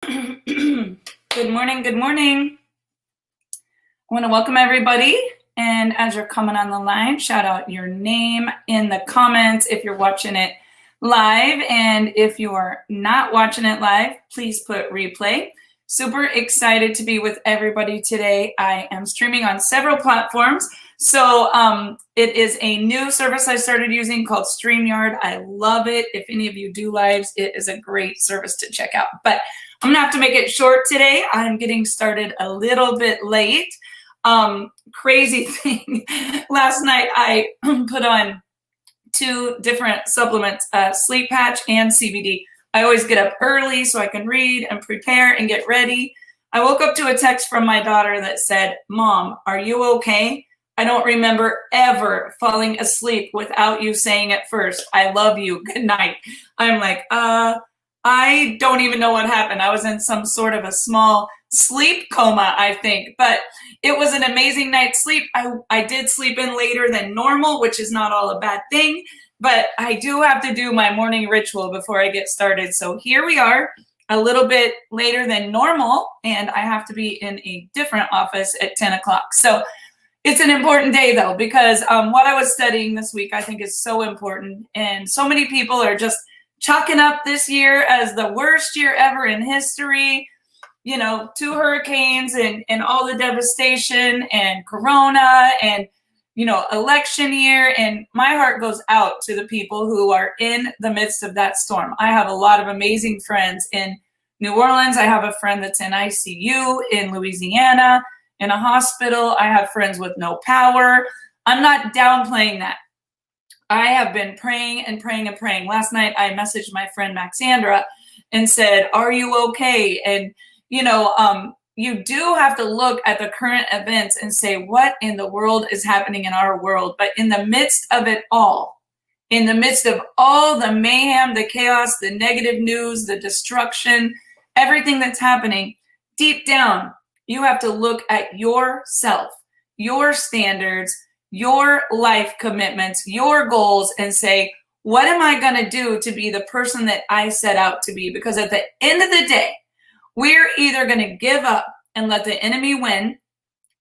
Good morning, good morning. I want to welcome everybody. And as you're coming on the line, shout out your name in the comments if you're watching it live. And if you are not watching it live, please put replay. Super excited to be with everybody today. I am streaming on several platforms. So it is a new service I started using called StreamYard. I love it. If any of you do lives, it is a great service to check out. But I'm gonna have to make it short today. I'm getting started a little bit late. Crazy thing. Last night I put on 2 different supplements, Sleep Patch and CBD. I always get up early so I can read and prepare and get ready. I woke up to a text from my daughter that said, "Mom, are you okay? I don't remember ever falling asleep without you saying it first. I love you. Good night." I'm like, I don't even know what happened. I was in some sort of a small sleep coma, I think, but it was an amazing night's sleep. I did sleep in later than normal, which is not all a bad thing, but I do have to do my morning ritual before I get started. So here we are, a little bit later than normal, and I have to be in a different office at 10 o'clock. So it's an important day though, because what I was studying this week I think is so important, and so many people are just chalking up this year as the worst year ever in history. You know, 2 hurricanes and all the devastation and Corona and, you know, election year. And my heart goes out to the people who are in the midst of that storm. I have a lot of amazing friends in New Orleans. I have a friend that's in ICU in Louisiana, in a hospital. I have friends with no power. I'm not downplaying that. I have been praying and praying and praying. Last night, I messaged my friend Maxandra and said, "Are you okay?" And, you know, you do have to look at the current events and say, what in the world is happening in our world? But in the midst of it all, in the midst of all the mayhem, the chaos, the negative news, the destruction, everything that's happening, deep down, you have to look at yourself, your standards, your life commitments, your goals, and say, what am I going to do to be the person that I set out to be? Because at the end of the day, we're either going to give up and let the enemy win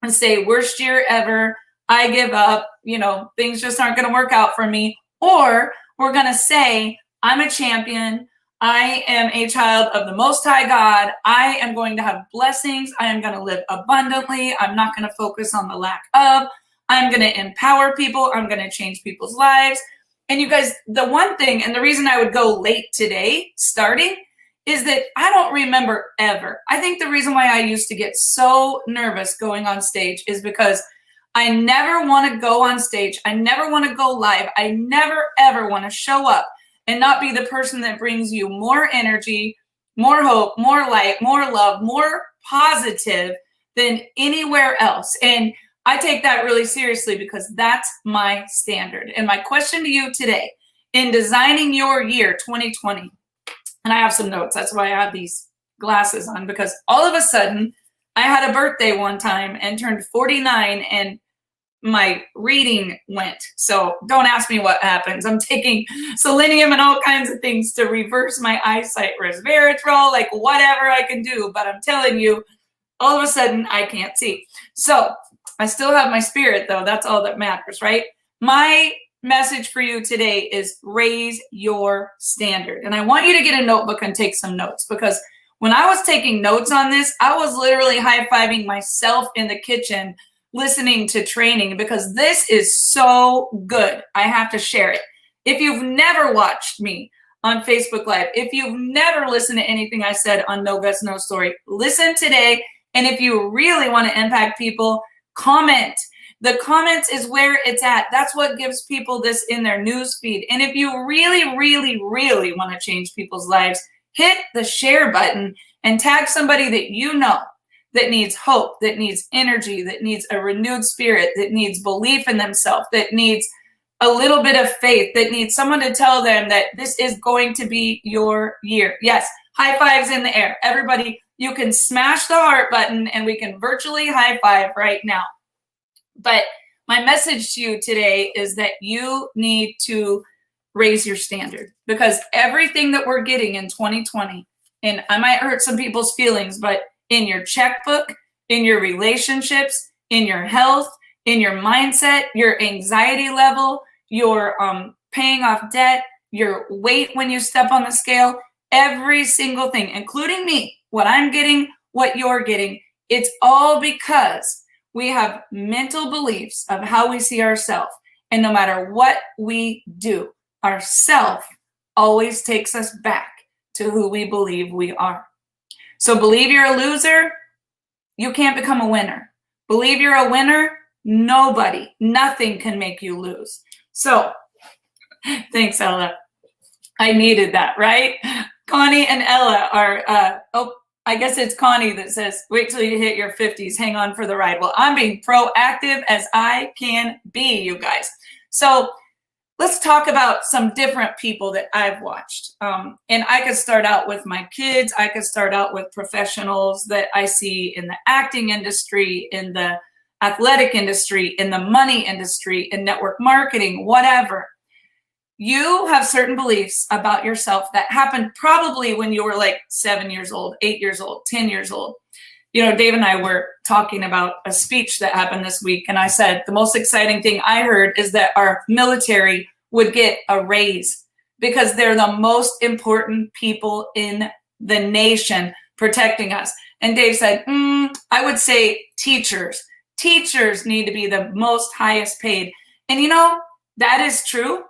and say, worst year ever, I give up, you know, things just aren't going to work out for me. Or we're going to say, I'm a champion. I am a child of the Most High God. I am going to have blessings. I am going to live abundantly. I'm not going to focus on the lack of. I'm going to empower people. I'm going to change people's lives. And you guys, the one thing, and the reason I would go late today starting, is that I don't remember ever. I think the reason why I used to get so nervous going on stage is because I never want to go on stage. I never want to go live. I never, ever want to show up and not be the person that brings you more energy, more hope, more light, more love, more positive than anywhere else. And I take that really seriously because that's my standard. And my question to you today, in designing your year 2020, and I have some notes. That's why I have these glasses on, because all of a sudden I had a birthday one time and turned 49 and my reading went. So don't ask me what happens. I'm taking selenium and all kinds of things to reverse my eyesight, resveratrol, like whatever I can do. But I'm telling you, all of a sudden I can't see. So I still have my spirit though. That's all that matters, right? My message for you today is raise your standard. And I want you to get a notebook and take some notes, because when I was taking notes on this, I was literally high-fiving myself in the kitchen listening to training, because this is so good. I have to share it. If you've never watched me on Facebook Live, if you've never listened to anything I said on No Guts, No Story, listen today. And if you really want to impact people, comment. The comments is where it's at. That's what gives people this in their news feed. And if you really, really, really want to change people's lives, hit the share button and tag somebody that you know that needs hope, that needs energy, that needs a renewed spirit, that needs belief in themselves, that needs a little bit of faith, that needs someone to tell them that this is going to be your year. Yes, high fives in the air. Everybody, you can smash the heart button and we can virtually high five right now. But my message to you today is that you need to raise your standard, because everything that we're getting in 2020 and I might hurt some people's feelings, but in your checkbook, in your relationships, in your health, in your mindset, your anxiety level, your paying off debt, your weight when you step on the scale, every single thing, including me, what I'm getting, what you're getting, it's all because we have mental beliefs of how we see ourselves. And no matter what we do, our self always takes us back to who we believe we are. So believe you're a loser, you can't become a winner. Believe you're a winner, nobody, nothing can make you lose. So thanks, Ella. I needed that, right? Connie and Ella are, I guess it's Connie that says, wait till you hit your 50s, hang on for the ride. Well, I'm being proactive as I can be, you guys. So let's talk about some different people that I've watched. And I could start out with my kids. I could start out with professionals that I see in the acting industry, in the athletic industry, in the money industry, in network marketing, whatever. You have certain beliefs about yourself that happened probably when you were like 7 years old, 8 years old, 10 years old. You know, Dave and I were talking about a speech that happened this week, and I said the most exciting thing I heard is that our military would get a raise because they're the most important people in the nation protecting us. And Dave said, I would say teachers. Teachers need to be the most highest paid. And you know, that is true.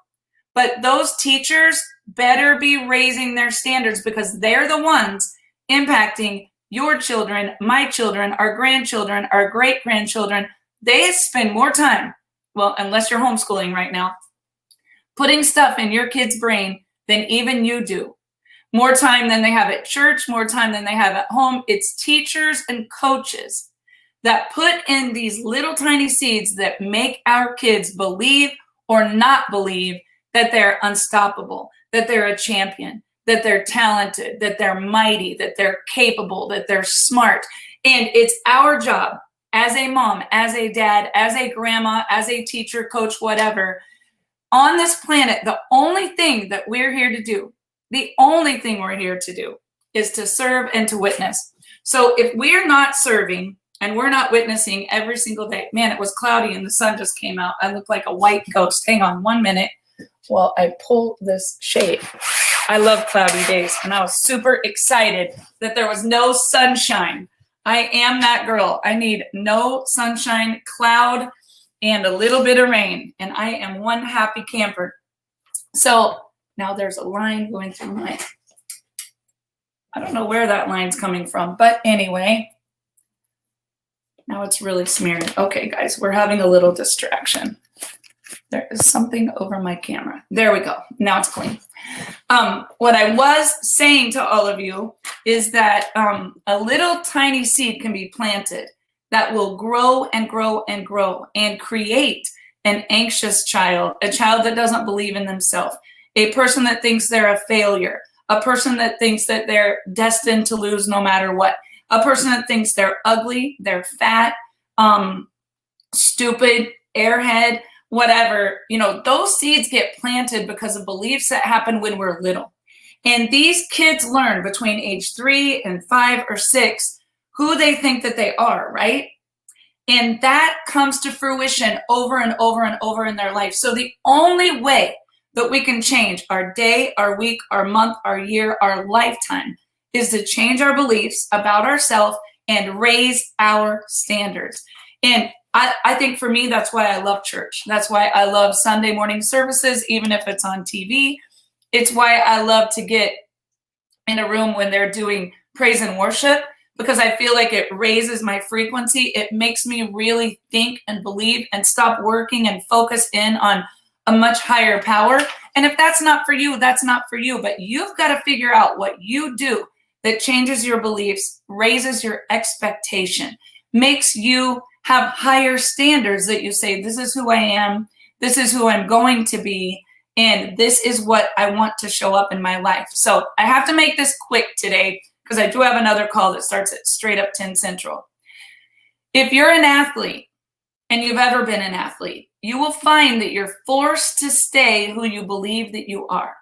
But those teachers better be raising their standards because they're the ones impacting your children, my children, our grandchildren, our great-grandchildren. They spend more time, well, unless you're homeschooling right now, putting stuff in your kid's brain than even you do. More time than they have at church, more time than they have at home. It's teachers and coaches that put in these little tiny seeds that make our kids believe or not believe that they're unstoppable, that they're a champion, that they're talented, that they're mighty, that they're capable, that they're smart. And it's our job as a mom, as a dad, as a grandma, as a teacher, coach, whatever, on this planet, the only thing that we're here to do, the only thing we're here to do is to serve and to witness. So if we're not serving and we're not witnessing every single day, man, it was cloudy and the sun just came out. I look like a white ghost. Hang on 1 minute. Well, I pull this shade. I love cloudy days, and I was super excited that there was no sunshine. I am that girl. I need no sunshine, cloud, and a little bit of rain, and I am one happy camper. So now there's a line going through my, I don't know where that line's coming from, but anyway, now it's really smeared. Okay, guys, we're having a little distraction. There is something over my camera. There we go. Now it's clean. What I was saying to all of you is that a little tiny seed can be planted that will grow and grow and grow and create an anxious child, a child that doesn't believe in themselves, a person that thinks they're a failure, a person that thinks that they're destined to lose no matter what, a person that thinks they're ugly, they're fat, stupid, airhead, whatever. You know, those seeds get planted because of beliefs that happen when we're little. And these kids learn between age 3 and 5 or 6 who they think that they are, right? And that comes to fruition over and over and over in their life. So the only way that we can change our day, our week, our month, our year, our lifetime is to change our beliefs about ourselves and raise our standards. And I think for me, that's why I love church. That's why I love Sunday morning services, even if it's on TV. It's why I love to get in a room when they're doing praise and worship, because I feel like it raises my frequency. It makes me really think and believe and stop working and focus in on a much higher power. And if that's not for you, that's not for you. But you've got to figure out what you do that changes your beliefs, raises your expectation, makes you have higher standards that you say, this is who I am, this is who I'm going to be, and this is what I want to show up in my life. So I have to make this quick today because I do have another call that starts at straight up 10 Central. If you're an athlete and you've ever been an athlete, you will find that you're forced to stay who you believe that you are.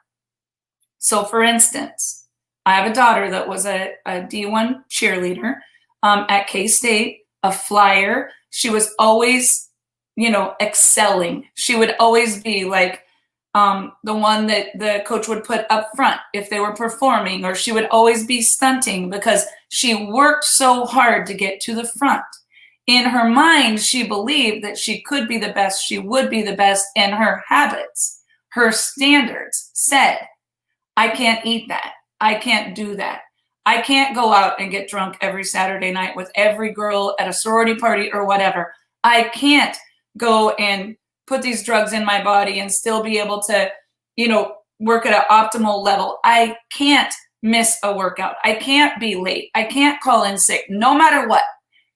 So for instance, I have a daughter that was a D1 cheerleader at K-State, a flyer. She was always, excelling. She would always be like the one that the coach would put up front if they were performing, or she would always be stunting because she worked so hard to get to the front. In her mind, she believed that she could be the best, she would be the best, and her habits, her standards said, I can't eat that. I can't do that. I can't go out and get drunk every Saturday night with every girl at a sorority party or whatever. I can't go and put these drugs in my body and still be able to, work at an optimal level. I can't miss a workout. I can't be late. I can't call in sick, no matter what.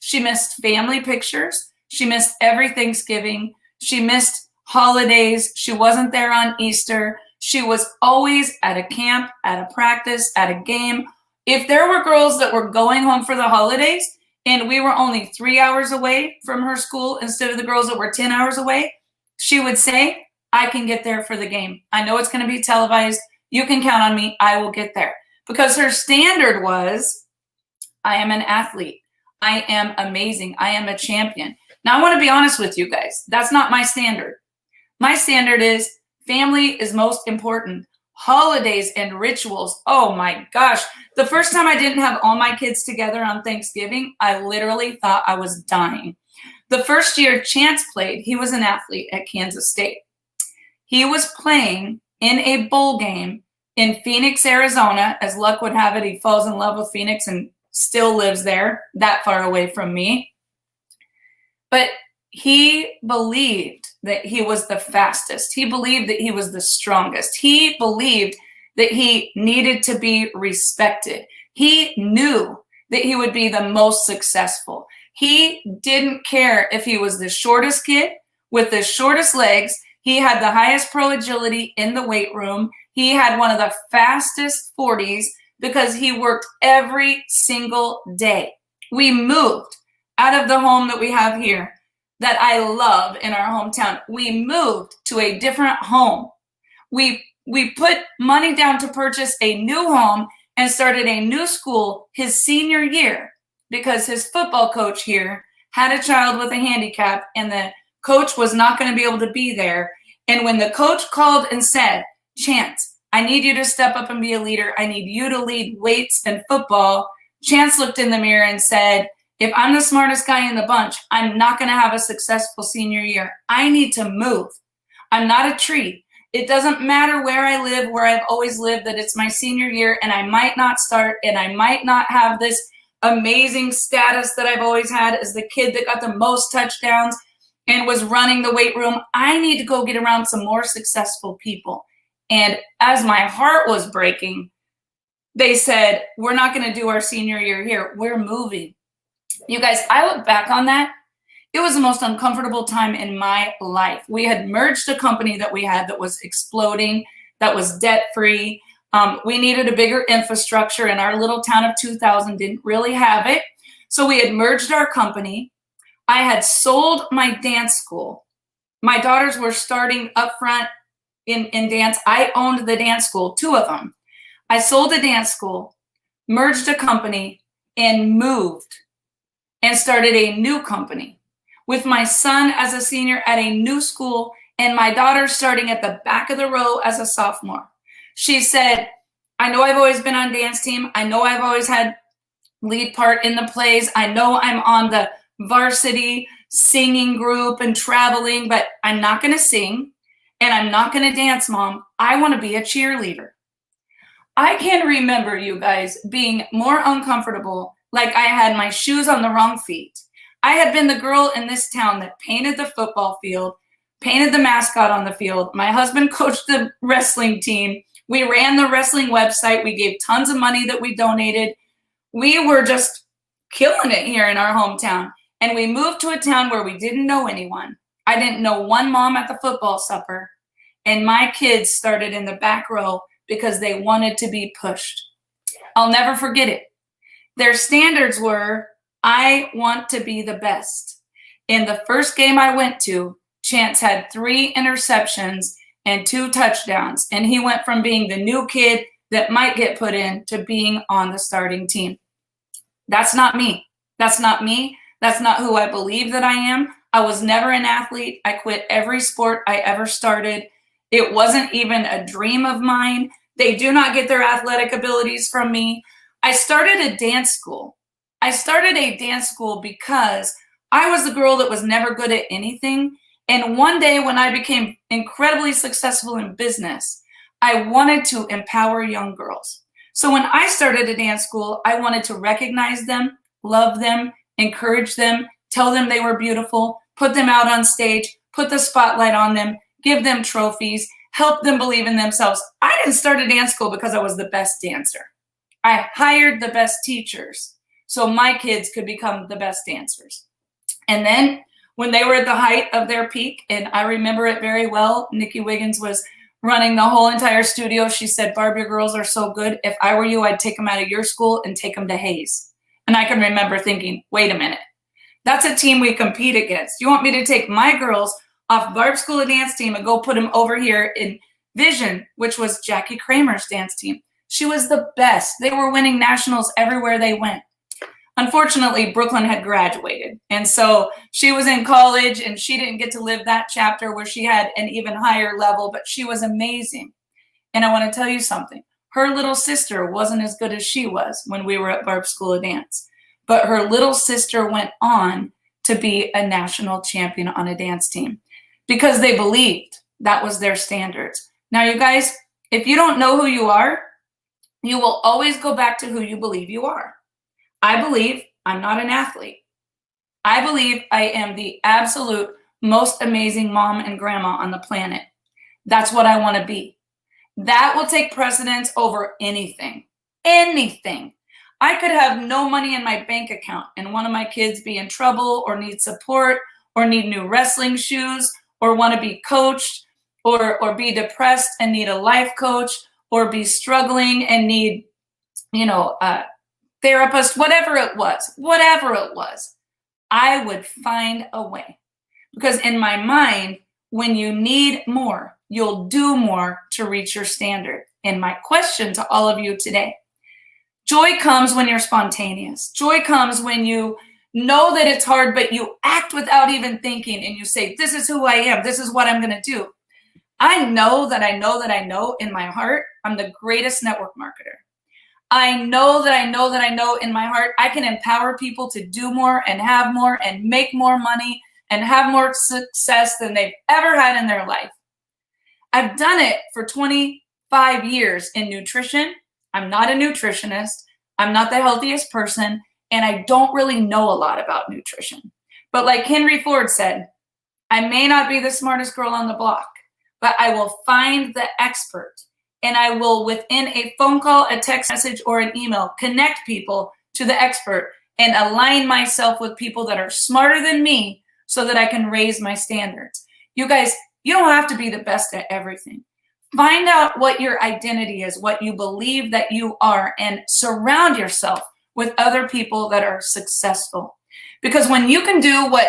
She missed family pictures. She missed every Thanksgiving. She missed holidays. She wasn't there on Easter. She was always at a camp, at a practice, at a game. If there were girls that were going home for the holidays and we were only 3 hours away from her school instead of the girls that were 10 hours away, she would say, I can get there for the game. I know it's going to be televised. You can count on me. I will get there. Because her standard was, I am an athlete. I am amazing. I am a champion. Now, I want to be honest with you guys. That's not my standard. My standard is family is most important. Holidays and rituals. Oh my gosh. The first time I didn't have all my kids together on Thanksgiving, I literally thought I was dying. The first year Chance played, he was an athlete at Kansas State. He was playing in a bowl game in Phoenix, Arizona. As luck would have it, he falls in love with Phoenix and still lives there, that far away from me. But he believed that he was the fastest. He believed that he was the strongest. He believed that he needed to be respected. He knew that he would be the most successful. He didn't care if he was the shortest kid with the shortest legs. He had the highest pro agility in the weight room. He had one of the fastest 40s because he worked every single day. We moved out of the home that we have here that I love in our hometown. We moved to a different home. We put money down to purchase a new home and started a new school his senior year because his football coach here had a child with a handicap and the coach was not going to be able to be there. And when the coach called and said, Chance, I need you to step up and be a leader. I need you to lead weights and football. Chance looked in the mirror and said, if I'm the smartest guy in the bunch, I'm not going to have a successful senior year. I need to move. I'm not a tree. It doesn't matter where I live, where I've always lived, that it's my senior year and I might not start and I might not have this amazing status that I've always had as the kid that got the most touchdowns and was running the weight room. I need to go get around some more successful people. And as my heart was breaking, they said, we're not going to do our senior year here. We're moving. You guys, I look back on that. It was the most uncomfortable time in my life. We had merged a company that we had that was exploding, that was debt-free. We needed a bigger infrastructure, and our little town of 2,000 didn't really have it. So we had merged our company. I had sold my dance school. My daughters were starting up front in dance. I owned the dance school, 2 of them. I sold the dance school, merged a company, and moved and started a new company with my son as a senior at a new school and my daughter starting at the back of the row as a sophomore. She said, I know I've always been on dance team. I know I've always had lead part in the plays. I know I'm on the varsity singing group and traveling, but I'm not going to sing and I'm not going to dance, Mom. I want to be a cheerleader. I can remember, you guys, being more uncomfortable, like I had my shoes on the wrong feet. I had been the girl in this town that painted the football field, painted the mascot on the field. My husband coached the wrestling team. We ran the wrestling website. We gave tons of money that we donated. We were just killing it here in our hometown. And we moved to a town where we didn't know anyone. I didn't know one mom at the football supper. And my kids started in the back row because they wanted to be pushed. I'll never forget it. Their standards were, I want to be the best. In the first game I went to, Chance had 3 interceptions and 2 touchdowns. And he went from being the new kid that might get put into being on the starting team. That's not me. That's not me. That's not who I believe that I am. I was never an athlete. I quit every sport I ever started. It wasn't even a dream of mine. They do not get their athletic abilities from me. I started a dance school. I started a dance school because I was the girl that was never good at anything. And one day when I became incredibly successful in business, I wanted to empower young girls. So when I started a dance school, I wanted to recognize them, love them, encourage them, tell them they were beautiful, put them out on stage, put the spotlight on them, give them trophies, help them believe in themselves. I didn't start a dance school because I was the best dancer. I hired the best teachers so my kids could become the best dancers. And then when they were at the height of their peak, and I remember it very well, Nikki Wiggins was running the whole entire studio. She said, "Barb, your girls are so good. If I were you, I'd take them out of your school and take them to Hayes." And I can remember thinking, wait a minute, that's a team we compete against. You want me to take my girls off Barb's School of Dance team and go put them over here in Vision, which was Jackie Kramer's dance team. She was the best. They were winning nationals everywhere they went. Unfortunately, Brooklyn had graduated. And so she was in college and she didn't get to live that chapter where she had an even higher level, but she was amazing. And I want to tell you something. Her little sister wasn't as good as she was when we were at Barb's School of Dance, but her little sister went on to be a national champion on a dance team because they believed that was their standards. Now, you guys, if you don't know who you are, you will always go back to who you believe you are. I believe I'm not an athlete. I believe I am the absolute most amazing mom and grandma on the planet. That's what I want to be. That will take precedence over anything. Anything. I could have no money in my bank account and one of my kids be in trouble or need support or need new wrestling shoes or want to be coached or be depressed and need a life coach or be struggling and need, a therapist, whatever it was, I would find a way. Because in my mind, when you need more, you'll do more to reach your standard. And my question to all of you today, joy comes when you're spontaneous. Joy comes when you know that it's hard, but you act without even thinking and you say, this is who I am. This is what I'm going to do. I know that I know in my heart, I'm the greatest network marketer. I know in my heart, I can empower people to do more and have more and make more money and have more success than they've ever had in their life. I've done it for 25 years in nutrition. I'm not a nutritionist. I'm not the healthiest person, and I don't really know a lot about nutrition. But like Henry Ford said, I may not be the smartest girl on the block, but I will find the expert. And I will, within a phone call, a text message, or an email, connect people to the expert and align myself with people that are smarter than me so that I can raise my standards. You guys, you don't have to be the best at everything. Find out what your identity is, what you believe that you are, and surround yourself with other people that are successful. Because when you can do what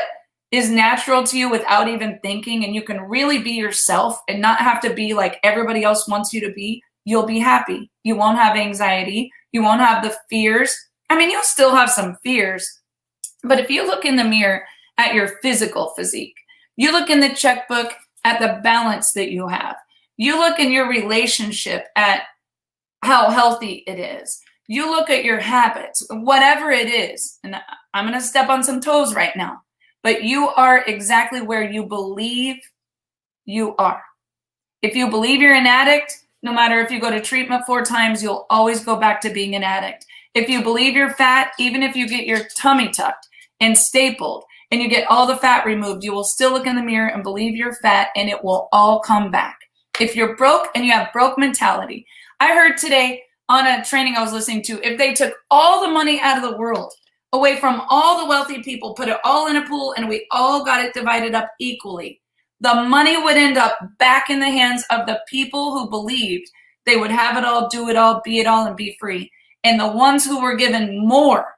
is natural to you without even thinking, and you can really be yourself and not have to be like everybody else wants you to be, you'll be happy. You won't have anxiety. You won't have the fears. I mean, you'll still have some fears, but if you look in the mirror at your physical physique, you look in the checkbook at the balance that you have, you look in your relationship at how healthy it is, you look at your habits, whatever it is, and I'm going to step on some toes right now, but you are exactly where you believe you are. If you believe you're an addict, no matter if you go to treatment 4 times, you'll always go back to being an addict. If you believe you're fat, even if you get your tummy tucked and stapled and you get all the fat removed, you will still look in the mirror and believe you're fat, and it will all come back. If you're broke and you have broke mentality, I heard today on a training I was listening to, if they took all the money out of the world, away from all the wealthy people, put it all in a pool, and we all got it divided up equally, the money would end up back in the hands of the people who believed they would have it all, do it all, be it all, and be free. And the ones who were given more,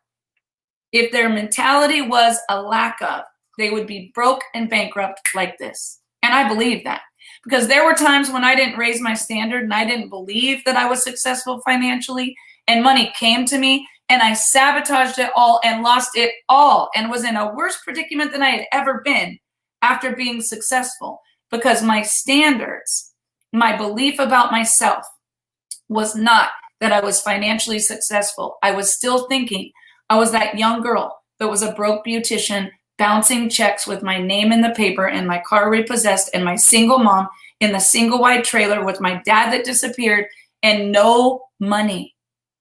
if their mentality was a lack of, they would be broke and bankrupt like this. And I believe that. because there were times when I didn't raise my standard and I didn't believe that I was successful financially, and money came to me and I sabotaged it all and lost it all and was in a worse predicament than I had ever been after being successful, because my standards, my belief about myself was not that I was financially successful. I was still thinking I was that young girl that was a broke beautician bouncing checks with my name in the paper and my car repossessed and my single mom in the single wide trailer with my dad that disappeared and no money.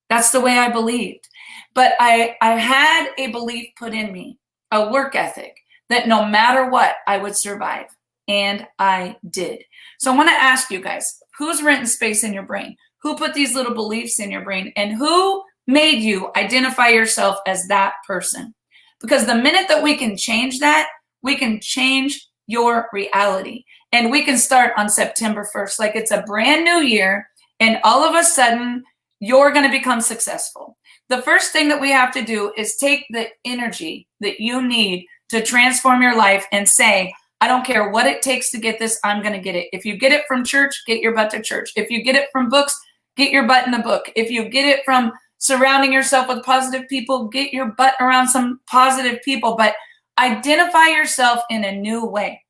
That's the way I believed. But I had a belief put in me, a work ethic, that no matter what, I would survive. And I did. So I want to ask you guys, who's renting space in your brain? Who put these little beliefs in your brain? And who made you identify yourself as that person? Because the minute that we can change that, we can change your reality. And we can start on September 1st, like it's a brand new year, and all of a sudden, you're going to become successful. The first thing that we have to do is take the energy that you need to transform your life and say, I don't care what it takes to get this, I'm going to get it. If you get it from church, get your butt to church. If you get it from books, get your butt in a book. If you get it from surrounding yourself with positive people, get your butt around some positive people, but identify yourself in a new way.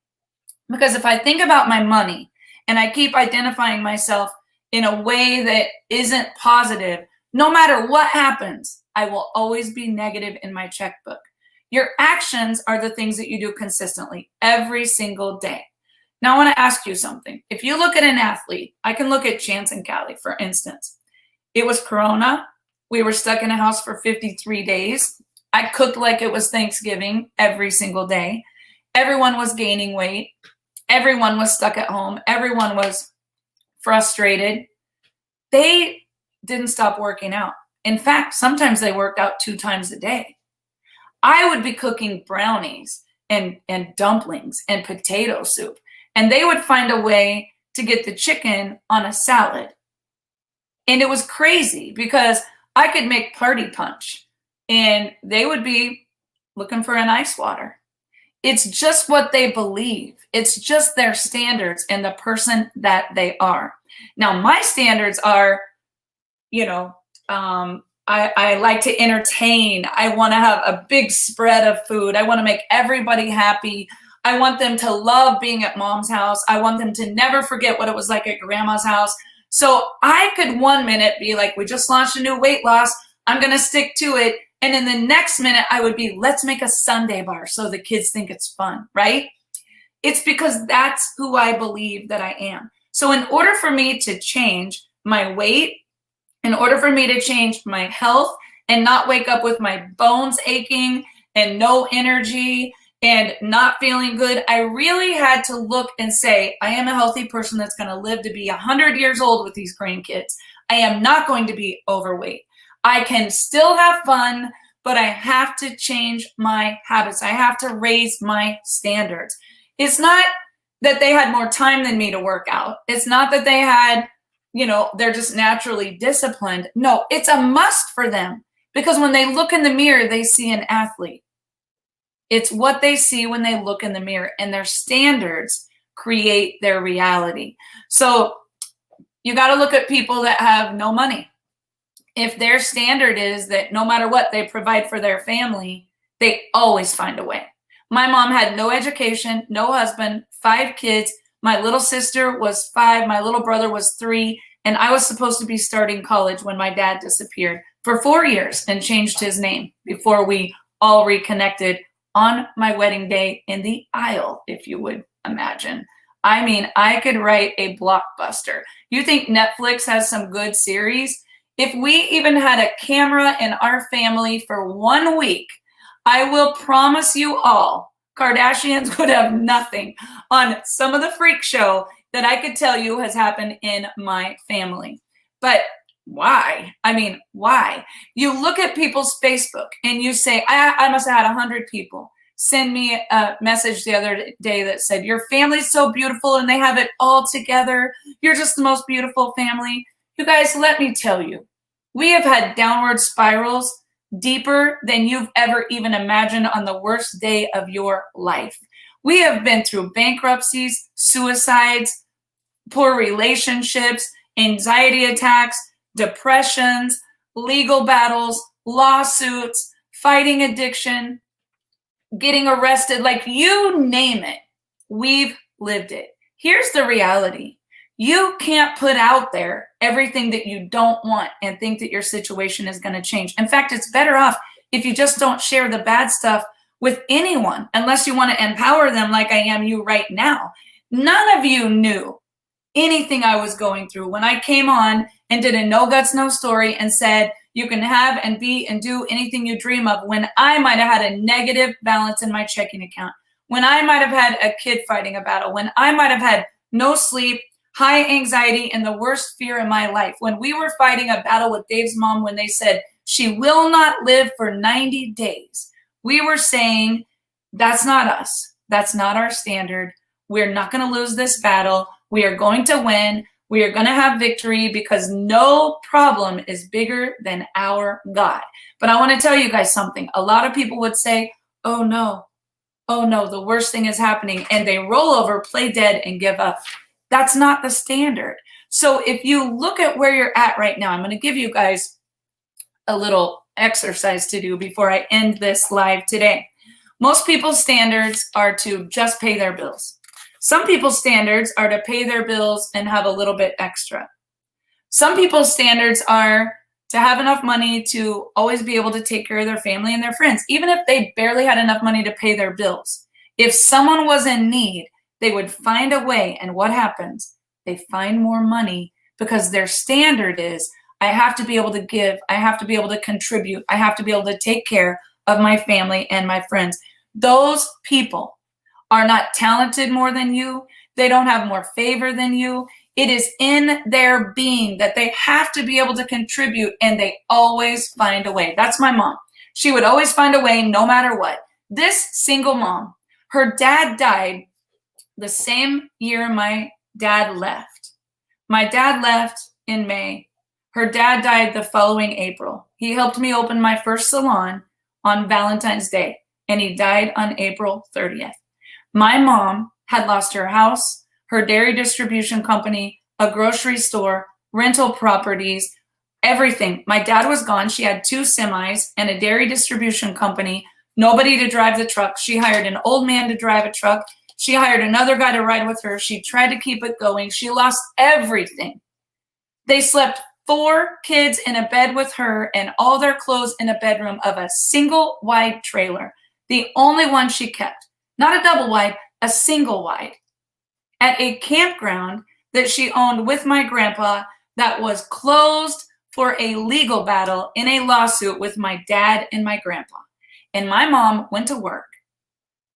Because if I think about my money and I keep identifying myself in a way that isn't positive, no matter what happens, I will always be negative in my checkbook. Your actions are the things that you do consistently every single day. Now, I want to ask you something. If you look at an athlete, I can look at Chance and Callie, for instance. It was Corona. We were stuck in a house for 53 days. I cooked like it was Thanksgiving every single day. Everyone was gaining weight. Everyone was stuck at home. Everyone was frustrated. They didn't stop working out. In fact, sometimes they worked out 2 times a day. I would be cooking brownies and dumplings and potato soup, and they would find a way to get the chicken on a salad. And it was crazy because I could make party punch and they would be looking for an ice water. It's just what they believe. It's just their standards and the person that they are. Now, my standards are, I like to entertain. I want to have a big spread of food. I want to make everybody happy. I want them to love being at mom's house. I want them to never forget what it was like at grandma's house. So I could one minute be like, we just launched a new weight loss. I'm going to stick to it. And in the next minute, I would be, let's make a sundae bar so the kids think it's fun, right? It's because that's who I believe that I am. So in order for me to change my weight, in order for me to change my health and not wake up with my bones aching and no energy and not feeling good, I really had to look and say, I am a healthy person that's going to live to be 100 years old with these grandkids. I am not going to be overweight. I can still have fun, but I have to change my habits. I have to raise my standards. It's not that they had more time than me to work out. It's not that they had, they're just naturally disciplined. No, it's a must for them because when they look in the mirror, they see an athlete. It's what they see when they look in the mirror, and their standards create their reality. So you got to look at people that have no money. If their standard is that no matter what they provide for their family, they always find a way. My mom had no education, no husband, 5 kids. My little sister was 5. My little brother was 3. And I was supposed to be starting college when my dad disappeared for 4 years and changed his name before we all reconnected on my wedding day in the aisle, if you would imagine. I mean, I could write a blockbuster. You think Netflix has some good series? If we even had a camera in our family for 1 week, I will promise you all, Kardashians would have nothing on some of the freak show that I could tell you has happened in my family. But why? I mean, why? You look at people's Facebook and you say, I must have had 100 people send me a message the other day that said, your family's so beautiful and they have it all together. You're just the most beautiful family. You guys, let me tell you, we have had downward spirals deeper than you've ever even imagined on the worst day of your life. We have been through bankruptcies, suicides, poor relationships, anxiety attacks, depressions, legal battles, lawsuits, fighting addiction, getting arrested, like you name it, we've lived it. Here's the reality. You can't put out there everything that you don't want and think that your situation is going to change. In fact, it's better off if you just don't share the bad stuff with anyone, unless you want to empower them like I am you right now. None of you knew anything I was going through when I came on and did a no guts, no story and said, you can have and be and do anything you dream of, when I might have had a negative balance in my checking account, when I might have had a kid fighting a battle, when I might have had no sleep, high anxiety, and the worst fear in my life. When we were fighting a battle with Dave's mom, when they said she will not live for 90 days, we were saying, that's not us. That's not our standard. We're not going to lose this battle. We are going to win. We are going to have victory, because no problem is bigger than our God. But I want to tell you guys something. A lot of people would say, oh no, the worst thing is happening. And they roll over, play dead, and give up. That's not the standard. So if you look at where you're at right now, I'm going to give you guys a little exercise to do before I end this live today. Most people's standards are to just pay their bills. Some people's standards are to pay their bills and have a little bit extra. Some people's standards are to have enough money to always be able to take care of their family and their friends, even if they barely had enough money to pay their bills. If someone was in need, they would find a way. And what happens? They find more money, because their standard is, I have to be able to give. I have to be able to contribute. I have to be able to take care of my family and my friends. Those people are not talented more than you. They don't have more favor than you. It is in their being that they have to be able to contribute, and they always find a way. That's my mom. She would always find a way no matter what. This single mom, her dad died the same year my dad left. My dad left in May. Her dad died the following April. He helped me open my first salon on Valentine's Day, and he died on April 30th. My mom had lost her house, her dairy distribution company, a grocery store, rental properties, everything. My dad was gone. She had 2 semis and a dairy distribution company, nobody to drive the truck. She hired an old man to drive a truck. She hired another guy to ride with her. She tried to keep it going. She lost everything. They slept 4 kids in a bed with her and all their clothes in a bedroom of a single wide trailer. The only one she kept. Not a double wide, a single wide, at a campground that she owned with my grandpa that was closed for a legal battle in a lawsuit with my dad and my grandpa. And my mom went to work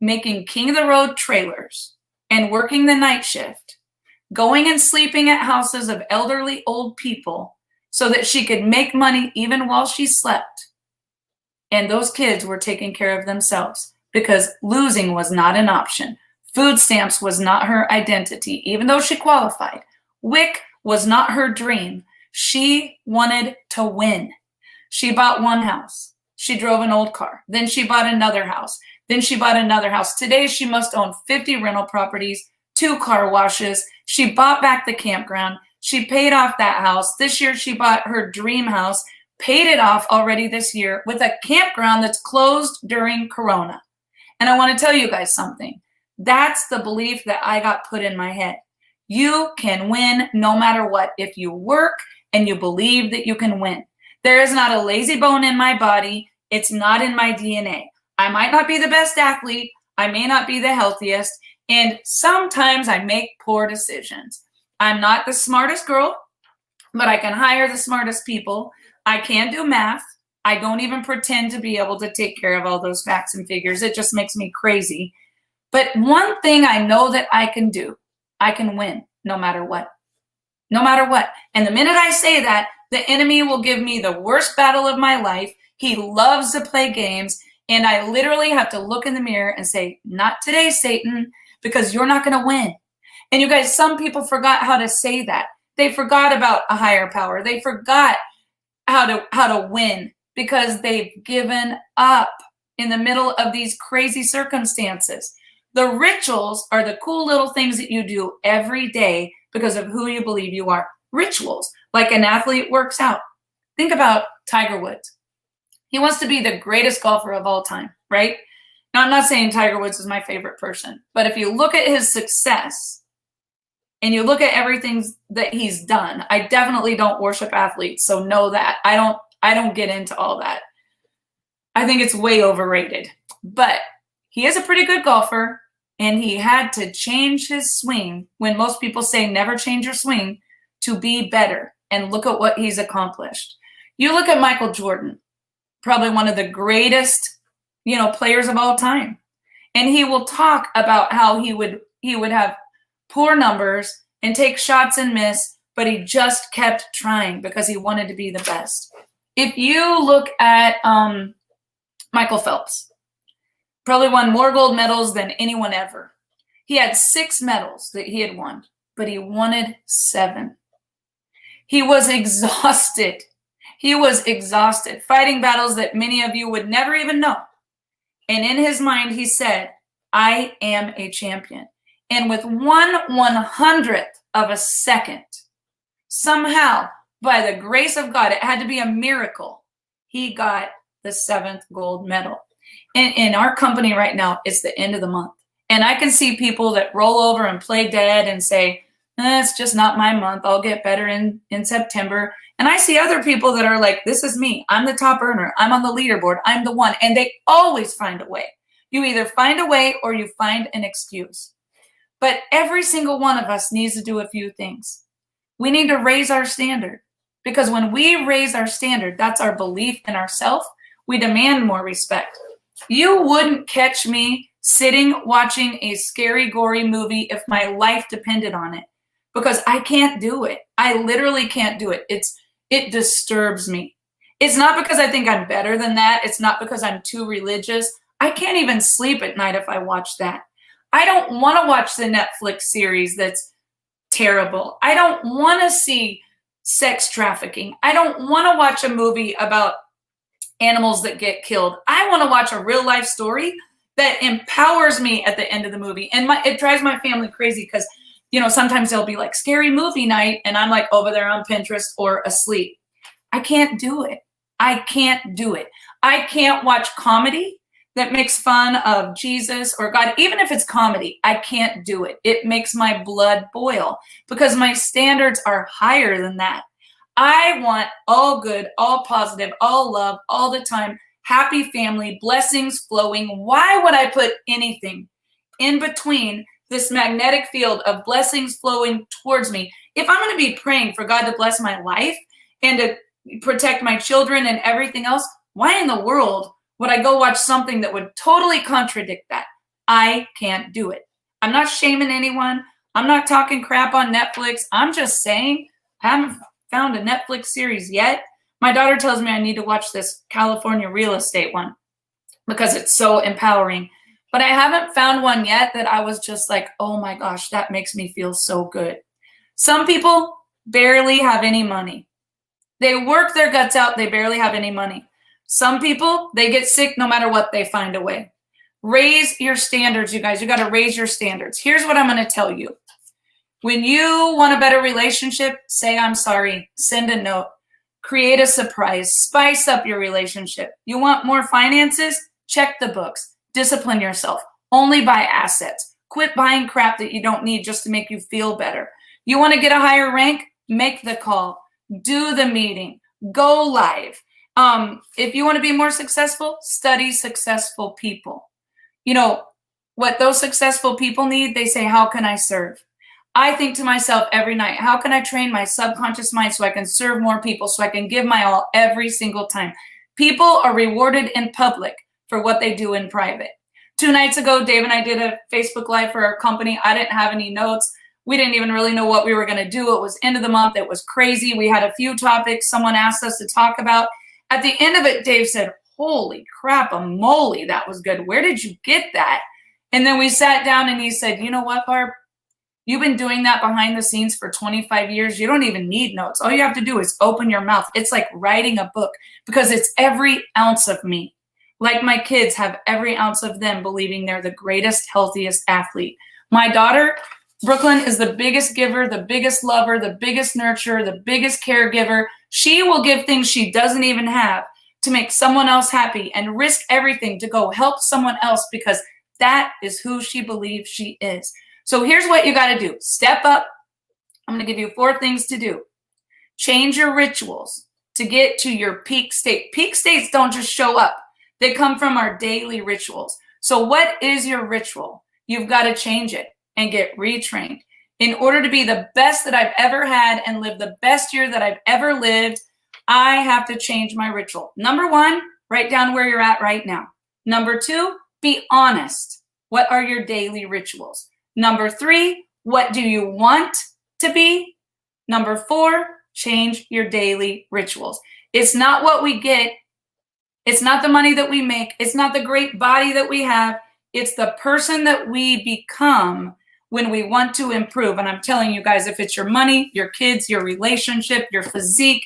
making king of the road trailers and working the night shift, going and sleeping at houses of elderly old people so that she could make money even while she slept. And those kids were taking care of themselves, because losing was not an option. Food stamps was not her identity, even though she qualified. WIC was not her dream. She wanted to win. She bought one house. She drove an old car. Then she bought another house. Then she bought another house. Today, she must own 50 rental properties, 2 car washes. She bought back the campground. She paid off that house. This year, she bought her dream house, paid it off already this year with a campground that's closed during Corona. And I want to tell you guys something. That's the belief that I got put in my head. You can win no matter what if you work and you believe that you can win. There is not a lazy bone in my body. It's not in my DNA. I might not be the best athlete. I may not be the healthiest. And sometimes I make poor decisions. I'm not the smartest girl, but I can hire the smartest people. I can do math. I don't even pretend to be able to take care of all those facts and figures. It just makes me crazy. But one thing I know that I can do, I can win no matter what. No matter what. And the minute I say that, the enemy will give me the worst battle of my life. He loves to play games. And I literally have to look in the mirror and say, not today, Satan, because you're not going to win. And you guys, some people forgot how to say that. They forgot about a higher power. They forgot how to win, because they've given up in the middle of these crazy circumstances. The rituals are the cool little things that you do every day because of who you believe you are. Rituals, like an athlete works out. Think about Tiger Woods. He wants to be the greatest golfer of all time, right? Now, I'm not saying Tiger Woods is my favorite person, but if you look at his success and you look at everything that he's done, I definitely don't worship athletes, so know that. I don't get into all that. I think it's way overrated. But he is a pretty good golfer, and he had to change his swing when most people say never change your swing to be better. And look at what he's accomplished. You look at Michael Jordan, probably one of the greatest, players of all time. And he will talk about how he would have poor numbers and take shots and miss, but he just kept trying because he wanted to be the best. If you look at Michael Phelps, probably won more gold medals than anyone ever. He had 6 medals that he had won, but he wanted 7. He was exhausted. He was exhausted, fighting battles that many of you would never even know. And in his mind, he said, I am a champion. And with 1/100th of a second, somehow, by the grace of God, it had to be a miracle, he got the 7th gold medal. And in our company right now, it's the end of the month. And I can see people that roll over and play dead and say, it's just not my month. I'll get better in September. And I see other people that are like, this is me. I'm the top earner. I'm on the leaderboard. I'm the one. And they always find a way. You either find a way or you find an excuse. But every single one of us needs to do a few things. We need to raise our standard, because when we raise our standard, that's our belief in ourselves. We demand more respect. You wouldn't catch me sitting watching a scary, gory movie if my life depended on it, because I can't do it. I literally can't do it. It disturbs me. It's not because I think I'm better than that. It's not because I'm too religious. I can't even sleep at night if I watch that. I don't want to watch the Netflix series that's terrible. I don't want to see sex trafficking. I don't want to watch a movie about animals that get killed. I want to watch a real life story that empowers me at the end of the movie. And it drives my family crazy because, sometimes they'll be like scary movie night and I'm like over there on Pinterest or asleep. I can't do it. I can't do it. I can't watch comedy that makes fun of Jesus or God. Even if it's comedy, I can't do it. It makes my blood boil because my standards are higher than that. I want all good, all positive, all love, all the time, happy family, blessings flowing. Why would I put anything in between this magnetic field of blessings flowing towards me? If I'm going to be praying for God to bless my life and to protect my children and everything else, why in the world would I go watch something that would totally contradict that? I can't do it. I'm not shaming anyone. I'm not talking crap on Netflix. I'm just saying I haven't found a Netflix series yet. My daughter tells me I need to watch this California real estate one because it's so empowering. But I haven't found one yet that I was just like, oh my gosh, that makes me feel so good. Some people barely have any money. They work their guts out. They barely have any money. Some people, they get sick no matter what, they find a way. Raise your standards, you guys. You got to raise your standards. Here's what I'm going to tell you. When you want a better relationship, say I'm sorry. Send a note. Create a surprise. Spice up your relationship. You want more finances? Check the books. Discipline yourself. Only buy assets. Quit buying crap that you don't need just to make you feel better. You want to get a higher rank? Make the call. Do the meeting. Go live. If you want to be more successful, study successful people. What those successful people need, they say, how can I serve? I think to myself every night, how can I train my subconscious mind so I can serve more people, so I can give my all every single time? People are rewarded in public for what they do in private. 2 nights ago, Dave and I did a Facebook Live for our company. I didn't have any notes. We didn't even really know what we were going to do. It was end of the month. It was crazy. We had a few topics someone asked us to talk about. At the end of it, Dave said, holy crap-a-moly, that was good. Where did you get that? And then we sat down and he said, you know what, Barb? You've been doing that behind the scenes for 25 years. You don't even need notes. All you have to do is open your mouth. It's like writing a book because it's every ounce of me. Like my kids have every ounce of them believing they're the greatest, healthiest athlete. My daughter, Brooklyn is the biggest giver, the biggest lover, the biggest nurturer, the biggest caregiver. She will give things she doesn't even have to make someone else happy and risk everything to go help someone else because that is who she believes she is. So here's what you got to do. Step up. I'm going to give you 4 things to do. Change your rituals to get to your peak state. Peak states don't just show up. They come from our daily rituals. So what is your ritual? You've got to change it and get retrained. In order to be the best that I've ever had and live the best year that I've ever lived, I have to change my ritual. Number 1, write down where you're at right now. Number 2, be honest. What are your daily rituals? Number 3, what do you want to be? Number 4, change your daily rituals. It's not what we get. It's not the money that we make. It's not the great body that we have. It's the person that we become when we want to improve. And I'm telling you guys, if it's your money, your kids, your relationship, your physique,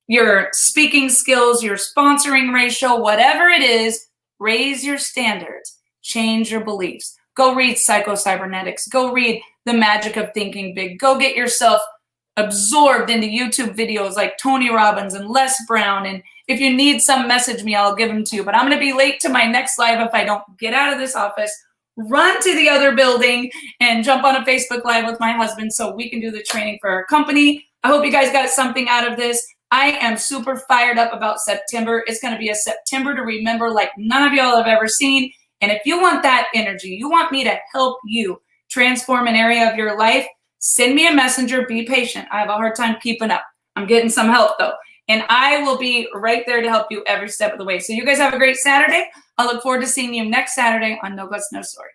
your speaking skills, your sponsoring ratio, whatever it is, raise your standards, change your beliefs. Go read Psycho-Cybernetics. Go read The Magic of Thinking Big. Go get yourself absorbed into YouTube videos like Tony Robbins and Les Brown. And if you need some, message me, I'll give them to you. But I'm going to be late to my next live if I don't get out of this office, run to the other building, and jump on a Facebook Live with my husband so we can do the training for our company. I hope you guys got something out of this. I am super fired up about September. It's going to be a September to remember like none of y'all have ever seen. And if you want that energy, you want me to help you transform an area of your life, send me a messenger. Be patient. I have a hard time keeping up. I'm getting some help though. And I will be right there to help you every step of the way. So you guys have a great Saturday. I look forward to seeing you next Saturday on No Guts, No Story.